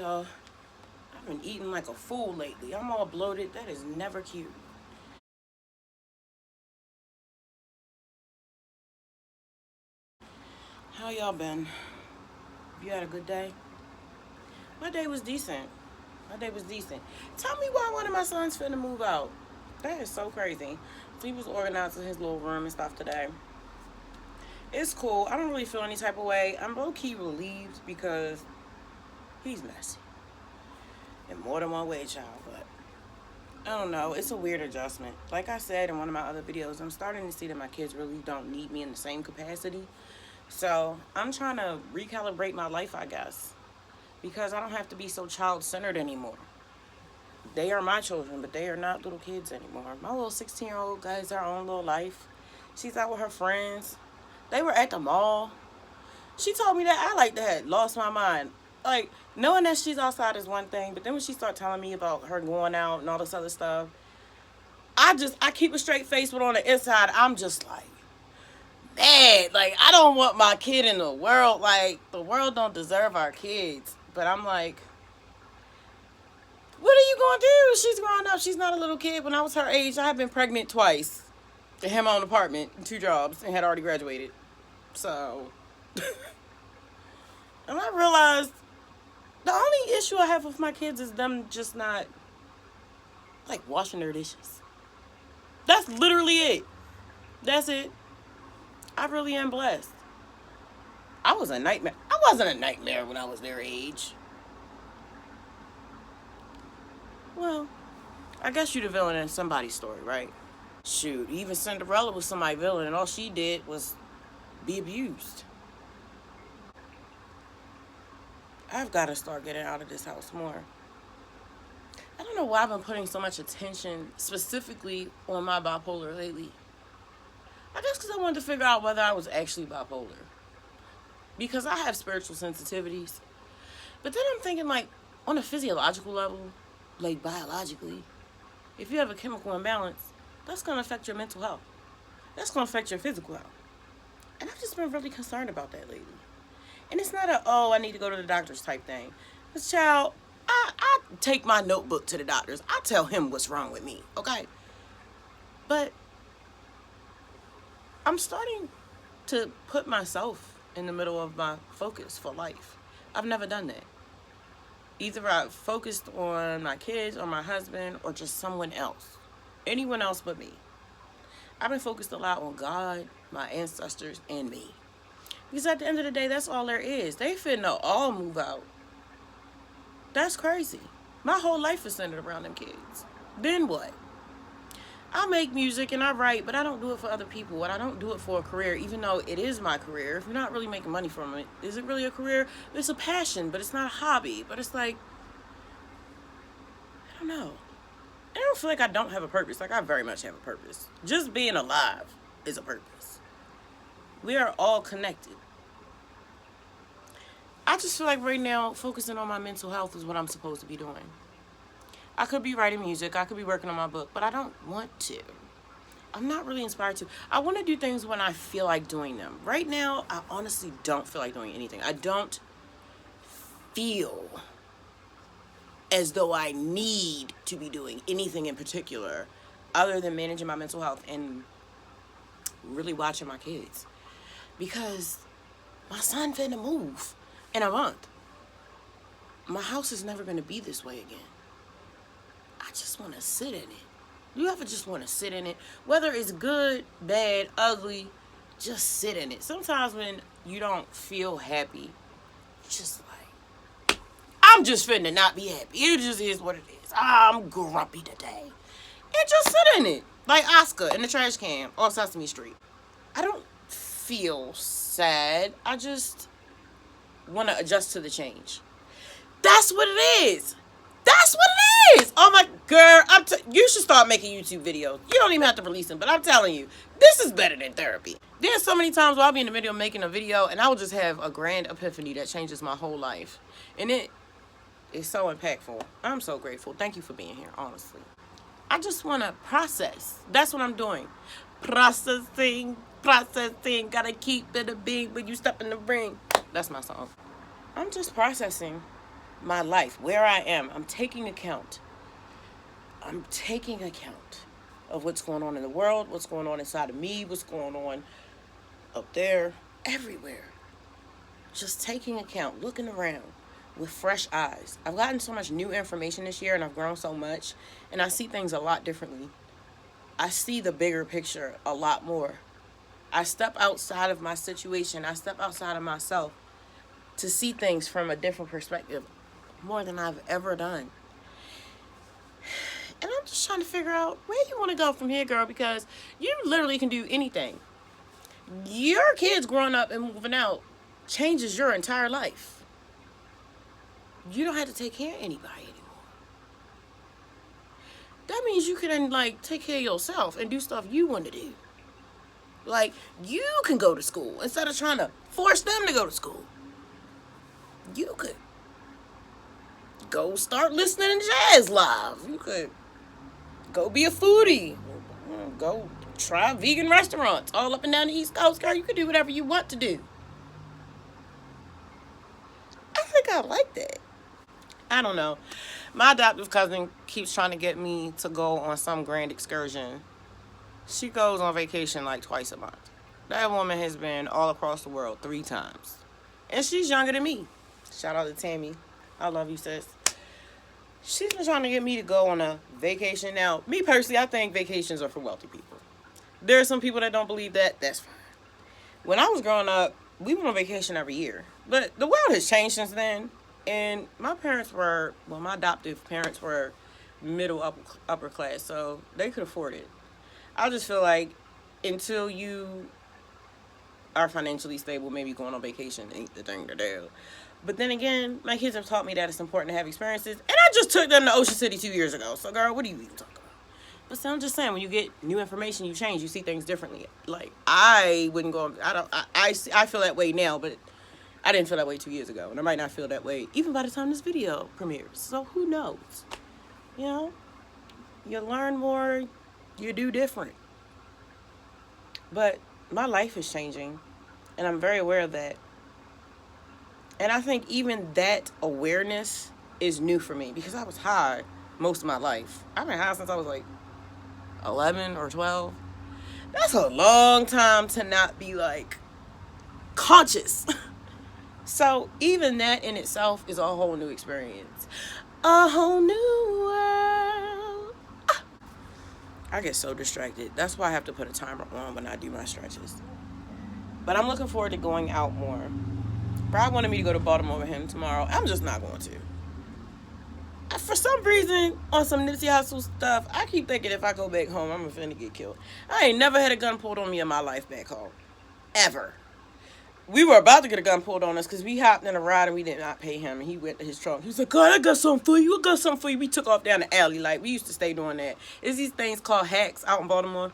y'all. I've been eating like a fool lately. I'm all bloated. That is never cute. How y'all been? You had a good day? My day was decent. My day was decent. Tell me why one of my sons finna move out. That is so crazy. So he was organizing his little room and stuff today. It's cool. I don't really feel any type of way. I'm low-key relieved because he's messy. In more than one way, child. But I don't know. It's a weird adjustment. Like I said in one of my other videos, I'm starting to see that my kids really don't need me in the same capacity. So I'm trying to recalibrate my life, I guess. Because I don't have to be so child-centered anymore. They are my children, but they are not little kids anymore. My little 16-year-old has her own little life. She's out with her friends. They were at the mall. She told me that I like that. Lost my mind. Like, knowing that she's outside is one thing, but then when she started telling me about her going out and all this other stuff, I keep a straight face, but on the inside, I'm just like, mad. Like, I don't want my kid in the world. Like, the world don't deserve our kids. But I'm like, what are you going to do? She's grown up. She's not a little kid. When I was her age, I had been pregnant twice. And had my own apartment, 2 jobs, and had already graduated. So, and I realized the only issue I have with my kids is them just not, like, washing their dishes. That's literally it. That's it. I really am blessed. I was a nightmare. I wasn't a nightmare when I was their age. Well, I guess you're the villain in somebody's story, right? Shoot, even Cinderella was somebody's villain, and all she did was be abused. I've got to start getting out of this house more. I don't know why I've been putting so much attention specifically on my bipolar lately. I guess because I wanted to figure out whether I was actually bipolar. Because I have spiritual sensitivities. But then I'm thinking, like, on a physiological level, like biologically, if you have a chemical imbalance, that's going to affect your mental health. That's going to affect your physical health. And I've just been really concerned about that lately. And it's not I need to go to the doctors type thing. Because, child, I take my notebook to the doctors. I tell him what's wrong with me, okay? But I'm starting to put myself in the middle of my focus for life. I've never done that. Either I've focused on my kids or my husband or just someone else. Anyone else but me. I've been focused a lot on God, my ancestors, and me. Because at the end of the day, that's all there is. They finna all move out. That's crazy. My whole life is centered around them kids. Then what? I make music and I write, but I don't do it for other people. And I don't do it for a career, even though it is my career. If you're not really making money from it, is it really a career? It's a passion, but it's not a hobby. But it's like, I don't know. I don't feel like I don't have a purpose. Like, I very much have a purpose. Just being alive is a purpose. We are all connected. I just feel like right now, focusing on my mental health is what I'm supposed to be doing. I could be writing music. I could be working on my book, but I don't want to. I'm not really inspired to. I want to do things when I feel like doing them. Right now, I honestly don't feel like doing anything. I don't feel as though I need to be doing anything in particular other than managing my mental health and really watching my kids. Because my son finna move in a month. My house is never going to be this way again. I just want to sit in it. You ever just want to sit in it? Whether it's good, bad, ugly, just sit in it. Sometimes when you don't feel happy, it's just like, I'm just finna not be happy. It just is what it is. I'm grumpy today. And just sit in it. Like Oscar in the trash can on Sesame Street. I don't feel sad. I just want to adjust to the change. That's what it is. That's what it is. Oh my girl, you should start making YouTube videos. You don't even have to release them, but I'm telling you, this is better than therapy. There's so many times where I'll be in the middle of making a video and I will just have a grand epiphany that changes my whole life. And it is so impactful. I'm so grateful. Thank you for being here, honestly. I just want to process. That's what I'm doing. Processing. Gotta keep it a beat when you step in the ring. That's my song. I'm just processing. my life, where I am. I'm taking account. I'm taking account of what's going on in the world, what's going on inside of me, what's going on up there, everywhere. Just taking account, looking around with fresh eyes. I've gotten so much new information this year and I've grown so much and I see things a lot differently. I see the bigger picture a lot more. I step outside of my situation, I step outside of myself to see things from a different perspective more than I've ever done. And I'm just trying to figure out where you want to go from here, girl, because you literally can do anything. Your kids growing up and moving out changes your entire life. You don't have to take care of anybody anymore. That means you can like take care of yourself and do stuff you want to do. Like, you can go to school instead of trying to force them to go to school. You could go start listening to jazz live. You could go be a foodie. Go try vegan restaurants all up and down the East Coast. Girl, you could do whatever you want to do. I think I like that. I don't know. My adoptive cousin keeps trying to get me to go on some grand excursion. She goes on vacation like twice a month. That woman has been all across the world 3 times. And she's younger than me. Shout out to Tammy. I love you, sis. She's been trying to get me to go on a vacation. Now, me personally, I think vacations are for wealthy people. There are some people that don't believe that. That's fine. When I was growing up, we went on vacation every year. But the world has changed since then. And my adoptive parents were middle upper class, so they could afford it. I just feel like until you are financially stable, maybe going on vacation ain't the thing to do. But then again, my kids have taught me that it's important to have experiences. And I just took them to Ocean City 2 years ago. So, girl, what are you even talking about? But so I'm just saying, when you get new information, you change. You see things differently. Like, I wouldn't go. I feel that way now, but I didn't feel that way 2 years ago. And I might not feel that way even by the time this video premieres. So, who knows? You know? You learn more. You do different. But my life is changing. And I'm very aware of that. And I think even that awareness is new for me because I was high most of my life. I've been high since I was like 11 or 12. That's a long time to not be like conscious. So even that in itself is a whole new experience. A whole new world. I get so distracted. That's why I have to put a timer on when I do my stretches. But I'm looking forward to going out more. Brad wanted me to go to Baltimore with him tomorrow. I'm just not going to. For some reason, on some Nipsey Hussle stuff, I keep thinking if I go back home, I'm finna get killed. I ain't never had a gun pulled on me in my life back home. Ever. We were about to get a gun pulled on us because we hopped in a ride and we did not pay him. And he went to his trunk. He was like, God, I got something for you. I got something for you. We took off down the alley. Like, we used to stay doing that. It's these things called hacks out in Baltimore.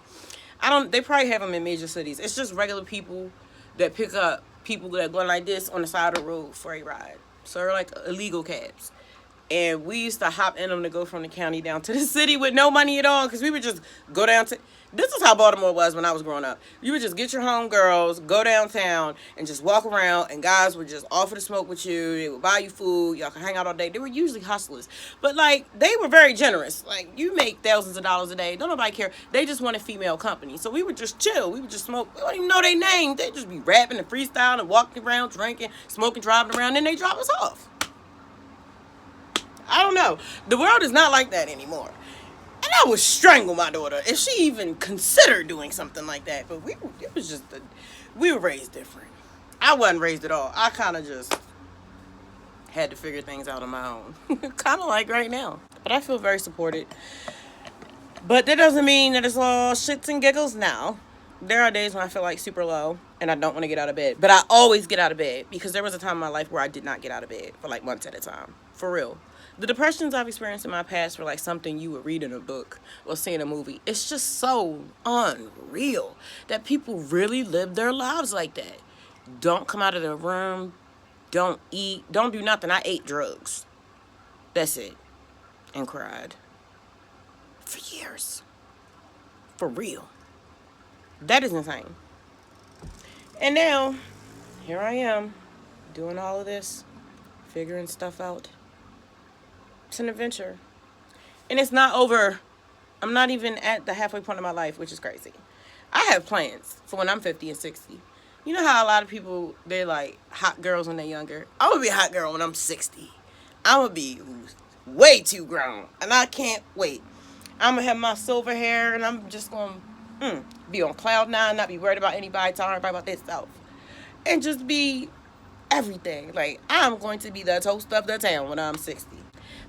They probably have them in major cities. It's just regular people that pick up people that are going like this on the side of the road for a ride. So they're like illegal cabs. And we used to hop in them to go from the county down to the city with no money at all. Because we would just go down to... This is how Baltimore was when I was growing up. You would just get your homegirls, go downtown, and just walk around. And guys would just offer to smoke with you. They would buy you food. Y'all could hang out all day. They were usually hustlers. But, like, they were very generous. Like, you make thousands of dollars a day. Don't nobody care. They just wanted female company. So we would just chill. We would just smoke. We don't even know their name. They'd just be rapping and freestyling and walking around, drinking, smoking, driving around. Then they drop us off. I don't know. The world is not like that anymore. And I would strangle my daughter if she even considered doing something like that. But we were raised different. I wasn't raised at all. I kind of just had to figure things out on my own. Kind of like right now. But I feel very supported. But that doesn't mean that it's all shits and giggles now. There are days when I feel like super low and I don't want to get out of bed. But I always get out of bed because there was a time in my life where I did not get out of bed for like months at a time. For real. The depressions I've experienced in my past were like something you would read in a book or see in a movie. It's just so unreal that people really live their lives like that. Don't come out of the room. Don't eat. Don't do nothing. I ate drugs. That's it. And cried. For years. For real. That is insane. And now, here I am, doing all of this, figuring stuff out. It's an adventure. And it's not over. I'm not even at the halfway point of my life, which is crazy. I have plans for when I'm 50 and 60. You know how a lot of people, they're like hot girls when they're younger? I'm going to be a hot girl when I'm 60. I'm going to be way too grown. And I can't wait. I'm going to have my silver hair and I'm just going to be on cloud nine, not be worried about anybody, telling everybody about their stuff. And just be everything. Like, I'm going to be the toast of the town when I'm 60.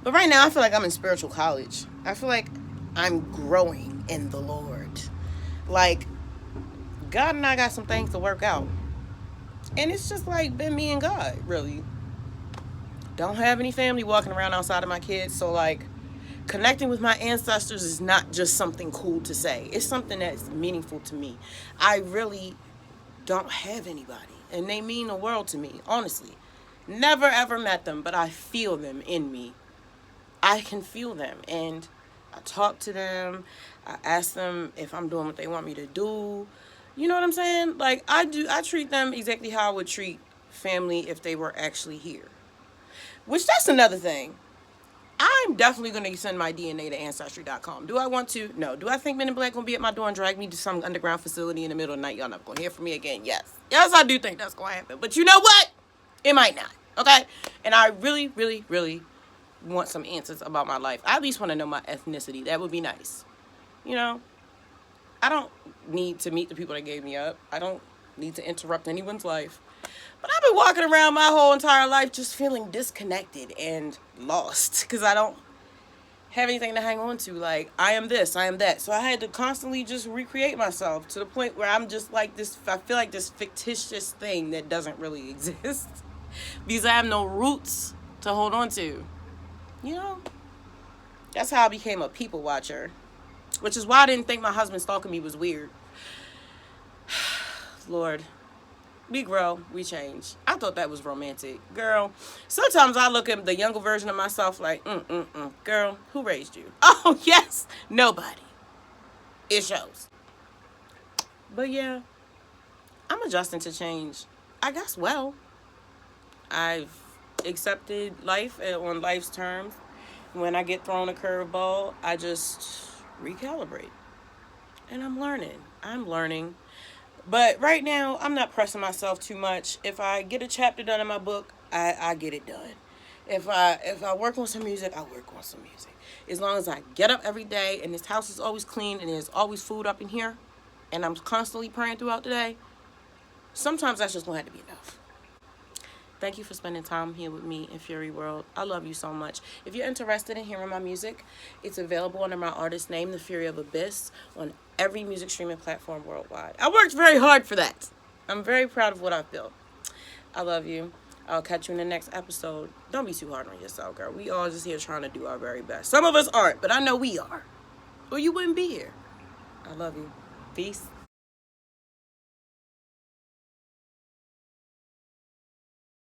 But right now, I feel like I'm in spiritual college. I feel like I'm growing in the Lord. Like, God and I got some things to work out. And it's just like been me and God, really. Don't have any family walking around outside of my kids. So, like, connecting with my ancestors is not just something cool to say. It's something that's meaningful to me. I really don't have anybody. And they mean the world to me, honestly. Never, ever met them, but I feel them in me. I can feel them. And I talk to them. I ask them if I'm doing what they want me to do. You know what I'm saying? Like, I treat them exactly how I would treat family if they were actually here. Which, that's another thing. I'm definitely going to send my DNA to Ancestry.com. Do I want to? No. Do I think Men in Black going to be at my door and drag me to some underground facility in the middle of the night? Y'all not going to hear from me again? Yes. Yes, I do think that's going to happen. But you know what? It might not. Okay? And I really, really, really want some answers about my life. I at least want to know my ethnicity. That would be nice. You know? I don't need to meet the people that gave me up. I don't need to interrupt anyone's life. But I've been walking around my whole entire life just feeling disconnected and lost because I don't have anything to hang on to. Like, I am this, I am that. So I had to constantly just recreate myself to the point where I'm just like this, I feel like this fictitious thing that doesn't really exist because I have no roots to hold on to. You know? That's how I became a people watcher, which is why I didn't think my husband stalking me was weird. Lord. We grow, we change. I thought that was romantic. Girl, sometimes I look at the younger version of myself like, girl, who raised you? Oh, yes, nobody. It shows. But yeah, I'm adjusting to change. I guess, well, I've accepted life on life's terms. When I get thrown a curveball, I just recalibrate. And I'm learning. But right now, I'm not pressing myself too much. If I get a chapter done in my book, I get it done. If I work on some music, I work on some music. As long as I get up every day and this house is always clean and there's always food up in here and I'm constantly praying throughout the day, sometimes that's just going to have to be enough. Thank you for spending time here with me in Fury World. I love you so much. If you're interested in hearing my music, it's available under my artist name, The Fury of Abyss, on every music streaming platform worldwide. I worked very hard for that. I'm very proud of what I've built. I love you. I'll catch you in the next episode. Don't be too hard on yourself, girl. We all just here trying to do our very best. Some of us aren't, but I know we are. Or you wouldn't be here. I love you. Peace.